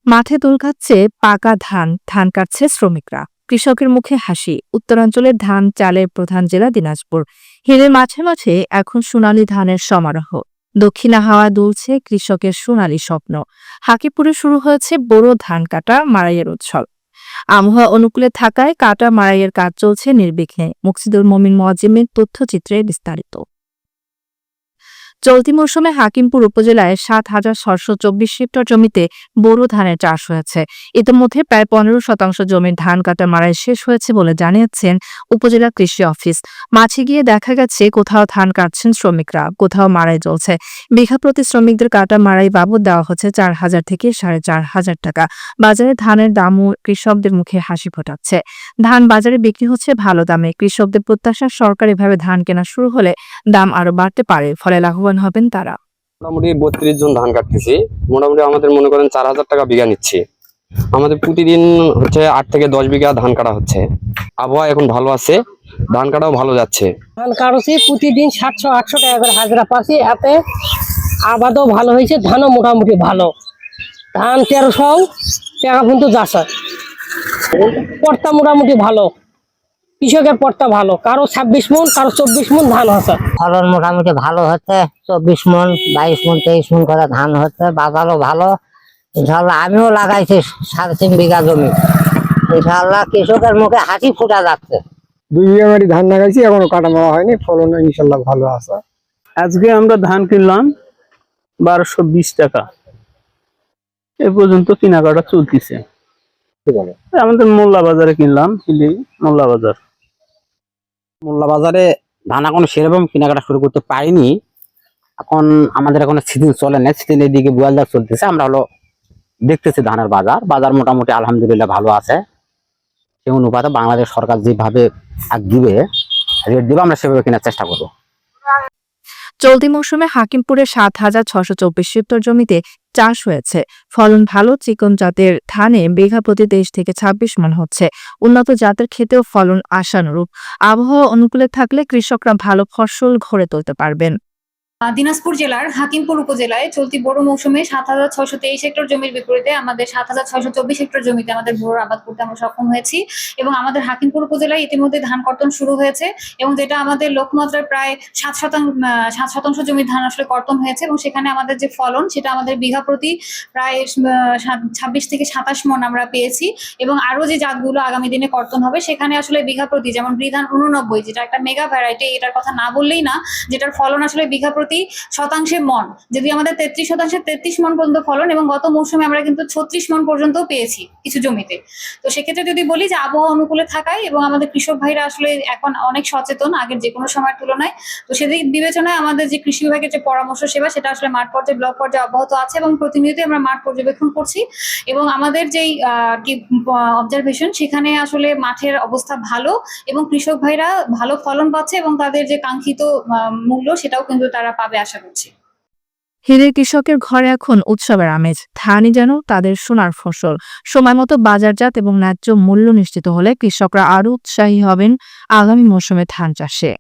মাঠে দোল খাচ্ছে পাকা ধান, ধান কাটছে শ্রমিকরা। কৃষকের মুখে হাসি। উত্তরাঞ্চলের ধান চালের প্রধান জেলা দিনাজপুর। হিলের মাঝে মাঝে এখন সোনালী ধানের সমারোহ। দক্ষিণা হাওয়া দুলছে কৃষকের সোনালী স্বপ্ন। হাকিপুরে শুরু হয়েছে বোরো ধান কাটা মাড়াইয়ের উৎসব। আবহাওয়া অনুকূলে থাকায় কাটা মাড়াইয়ের কাজ চলছে নির্বিঘ্নে। মুকসিদুল মমিন মুয়াজ্জিমের তথ্যচিত্রে বিস্তারিত। চলতি মৌসুমে হাকিমপুর উপজেলায় ৭,৬২৪ হেক্টর জমিতে বোরো ধানের চাষ হয়েছে। ইতিমধ্যে প্রায় ১৫% জমির ধান কাটা মাড়াই শেষ হয়েছে বলে জানিয়েছেন উপজেলা কৃষি অফিস। মাঠে গিয়ে দেখা গেছে কোথাও ধান কাটছেন শ্রমিকরা, কোথাও মাড়াই চলছে। বিঘা প্রতি শ্রমিকদের কাটা মাড়াই বাবদ দেওয়া হচ্ছে ৪,০০০ থেকে ৪,৫০০ টাকা। বাজারে ধানের দামও কৃষকদের মুখে হাসি ফোটাচ্ছে। ধান বাজারে বিক্রি হচ্ছে ভালো দামে। কৃষকদের প্রত্যাশা, সরকারিভাবে ধান কেনা শুরু হলে দাম আরো বাড়তে পারে, ফলে লাভবান হবেন তারা। মোটামুটি 32 জন ধান কাটতেছি। মোটামুটি আমাদের মনে করেন 4,000 টাকা বিঘা নিচ্ছি। আমাদের প্রতিদিন হচ্ছে 8 থেকে 10 বিঘা ধান কাটা হচ্ছে। আবহাওয়া এখন ভালো আছে, ধান কাটাও ভালো যাচ্ছে। ধান কাটছি প্রতিদিন 700-800 টাকা করে হাজিরা পাচ্ছি। এতে আবাদও ভালো হয়েছে, ধানও মোটামুটি ভালো। ধান 1300 টাকা পর্যন্ত যাচ্ছে। পর্তা মোটামুটি ভালো, কৃষকের পর্তা ভালো। কারো 26 মন, কারো 24 মন ধান হচ্ছে। ফলন মোটামুটি ভালো হচ্ছে, 24 মন 22 মন 23 মন করে ধান হচ্ছে। বাজারও ভালো ইনশাল্লাহ। আমিও লাগাইছি 3.5 বিঘা জমি। ইনশাল্লাহ কৃষকের মুখে হাসি ফুটা যাচ্ছে। 2 বিঘা মাটি ধান লাগাইছি, এখনো কাটা মারা হয়নি। ফলন ইনশাল্লাহ ভালো আছে। আজকে আমরা ধান কিনলাম 1220 টাকা। এ পর্যন্ত কেনাকাটা চলতেছে। আমাদের মোল্লা বাজারে কিনলাম, মোল্লা বাজার। মোল্লা বাজারে ধান এখন সেরকম কেনাকাটা শুরু করতে পারিনি। এখন আমাদের এখন সিজন চলে না, সিজনের দিকে বোয়ালদার চলতেছে। আমরা দেখতেছি ধানের বাজার মোটামুটি আলহামদুলিল্লাহ ভালো আছে। সেই অনুপাতে বাংলাদেশ সরকার যেভাবে দিবে, রেট দিবে, আমরা সেভাবে কেনার চেষ্টা করবো। চলতি মৌসুমে হাকিমপুরে ৭,৬২৪ হেক্টর জমিতে চাষ হয়েছে। ফলন ভালো। চিকন জাতের ধানে বিঘা প্রতি 23 থেকে 26 মণ হচ্ছে। উন্নত জাতের ক্ষেতেও ফলন আশানুরূপ। আবহাওয়া অনুকূলে থাকলে কৃষকরা ভালো ফসল ঘরে তুলতে পারবেন। দিনাজপুর জেলার হাকিমপুর উপজেলায় চলতি বোরো মৌসুমে ৭,৬২৩ হেক্টর জমির বিপরীতে আমাদের ৭,৬২৪ হেক্টর জমিতে আমাদের বোরোর আবাদ করতে আমরা সক্ষম হয়েছি। এবং আমাদের হাকিমপুর উপজেলায় ইতিমধ্যে ধান কর্তন শুরু হয়েছে, এবং যেটা আমাদের লক্ষ্যমাত্রায় প্রায় 7% জমির ধান আসলে কর্তন হয়েছে। এবং সেখানে আমাদের যে ফলন, সেটা আমাদের বিঘা প্রতি প্রায় 26 থেকে 27 মণ আমরা পেয়েছি। এবং আরো যে জাতগুলো আগামী দিনে কর্তন হবে, সেখানে আসলে বিঘা প্রতি, যেমন বৃধান 89, যেটা একটা মেগা ভ্যারাইটি, এটার কথা না বললেই না, যেটার ফলন আসলে বিঘা প্রতি শতাংশে মন। যদি আমাদের 33% 33 মন পর্যন্ত ফলন, এবং গত মৌসুমে আমরা কিন্তু 36 মন পর্যন্ত পেয়েছি কিছু জমিতে। তো সেক্ষেত্রে যদি বলি যে আবহাওয়া অনুকূলে থাকায়, এবং আমাদের কৃষক ভাইরা আসলে এখন অনেক সচেতন আগের যে কোনো সময়ের তুলনায়, তো সেদিক বিবেচনায় আমাদের যে কৃষি বিভাগের যে পরামর্শ সেবা, সেটা আসলে মাঠ পর্যায়ে, ব্লক পর্যায়ে অব্যাহত আছে, এবং প্রতিনিয়ত আমরা মাঠ পর্যবেক্ষণ করছি। এবং আমাদের যেই অবজারভেশন, সেখানে আসলে মাঠের অবস্থা ভালো, এবং কৃষক ভাইরা ভালো ফলন পাচ্ছে, এবং তাদের যে কাঙ্ক্ষিত মূল্য, সেটাও কিন্তু তারা পাবে আশা করছি। হিলের কৃষকের ঘরে এখন উৎসবের আমেজ। ধানই যেন তাদের সোনার ফসল। সময় মতো বাজারজাত এবং ন্যায্য মূল্য নিশ্চিত হলে কৃষকরা আরো উৎসাহী হবেন আগামী মৌসুমে ধান চাষে।